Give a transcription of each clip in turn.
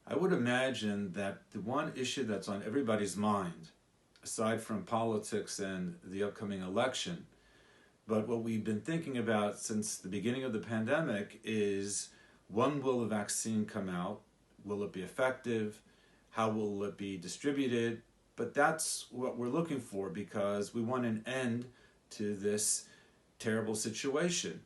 I would imagine that the one issue that's on everybody's mind, aside from politics and the upcoming election, but what we've been thinking about since the beginning of the pandemic is, when will the vaccine come out? Will it be effective? How will it be distributed? But that's what we're looking for, because we want an end to this terrible situation.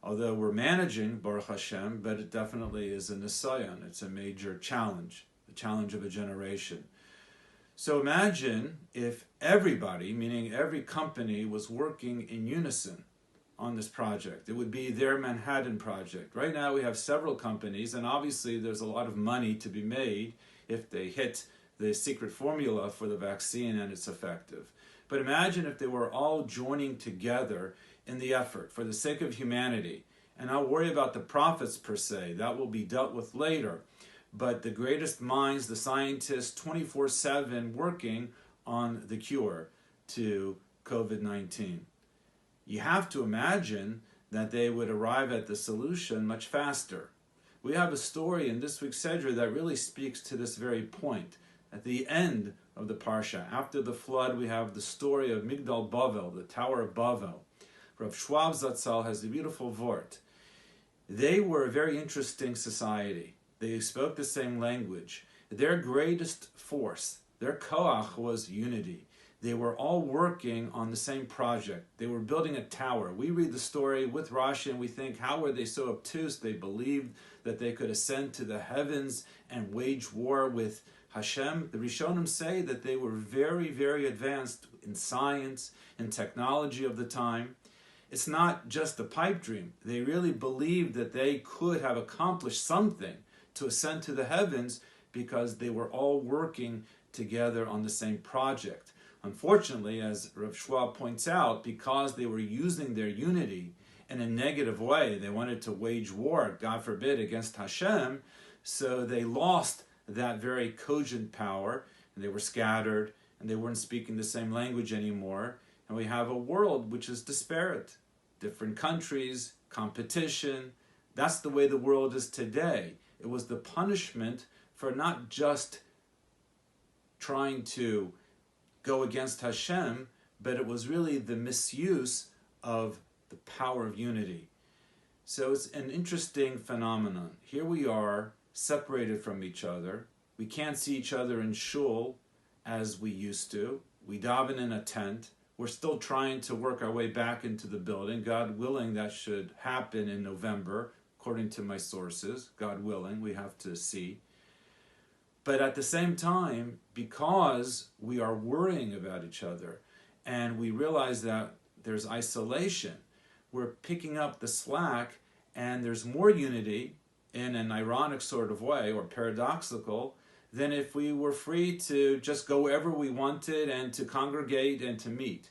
Although we're managing, Baruch Hashem, but it definitely is a nisayon. It's a major challenge, the challenge of a generation. So imagine if everybody, meaning every company, was working in unison on this project. It would be their Manhattan Project. Right now we have several companies, and obviously there's a lot of money to be made if they hit the secret formula for the vaccine and it's effective. But imagine if they were all joining together in the effort for the sake of humanity. And I'll worry about the profits per se. That will be dealt with later. But the greatest minds, the scientists, 24/7 working on the cure to COVID-19. You have to imagine that they would arrive at the solution much faster. We have a story in this week's Sedra that really speaks to this very point. At the end of the Parsha, after the flood, we have the story of Migdal Bavel, the Tower of Bavel. Rav Schwab Zatzal has a beautiful vort. They were a very interesting society. They spoke the same language. Their greatest force, their koach, was unity. They were all working on the same project. They were building a tower. We read the story with Rashi and we think, how were they so obtuse? They believed that they could ascend to the heavens and wage war with Hashem. The Rishonim say that they were very, very advanced in science and technology of the time. It's not just a pipe dream. They really believed that they could have accomplished something to ascend to the heavens because they were all working together on the same project. Unfortunately, as Rav Schwab points out, because they were using their unity in a negative way, they wanted to wage war, God forbid, against Hashem, so they lost that very cogent power, and they were scattered, and they weren't speaking the same language anymore, and we have a world which is disparate. Different countries, competition. That's the way the world is today. It was the punishment for not just trying to go against Hashem, but it was really the misuse of the power of unity. So it's an interesting phenomenon. Here we are, separated from each other. We can't see each other in shul as we used to. We daven in a tent. We're still trying to work our way back into the building. God willing, that should happen in November, according to my sources. God willing, we have to see. But at the same time, because we are worrying about each other and we realize that there's isolation, we're picking up the slack, and there's more unity in an ironic sort of way, or paradoxical, than if we were free to just go wherever we wanted and to congregate and to meet.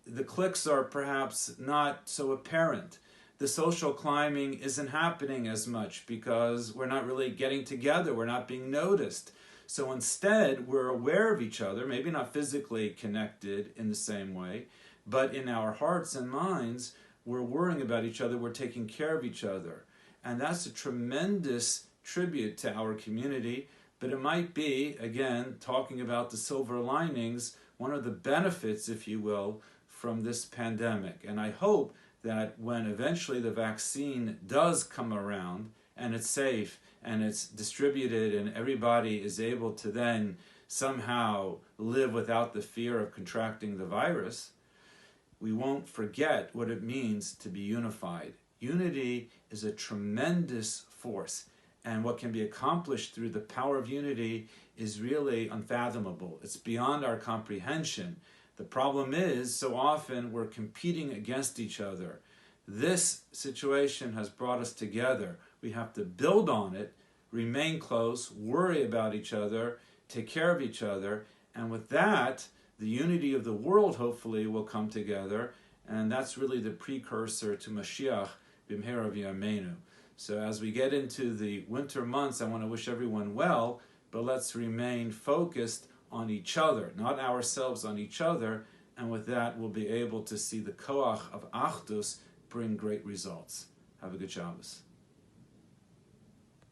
The cliques are perhaps not so apparent. The social climbing isn't happening as much because we're not really getting together, we're not being noticed. So instead, we're aware of each other, maybe not physically connected in the same way, but in our hearts and minds, we're worrying about each other, we're taking care of each other. And that's a tremendous tribute to our community, but it might be, again, talking about the silver linings, one of the benefits, if you will, from this pandemic. And I hope that when eventually the vaccine does come around and it's safe and it's distributed and everybody is able to then somehow live without the fear of contracting the virus, we won't forget what it means to be unified. Unity is a tremendous force, and what can be accomplished through the power of unity is really unfathomable. It's beyond our comprehension. The problem is, so often we're competing against each other. This situation has brought us together. We have to build on it, remain close, worry about each other, take care of each other, and with that, the unity of the world hopefully will come together, and that's really the precursor to Mashiach b'mehera v'yameinu. So as we get into the winter months, I want to wish everyone well, but let's remain focused on each other, not ourselves, on each other, and with that we'll be able to see the koach of Achdus bring great results. Have a good Shabbos.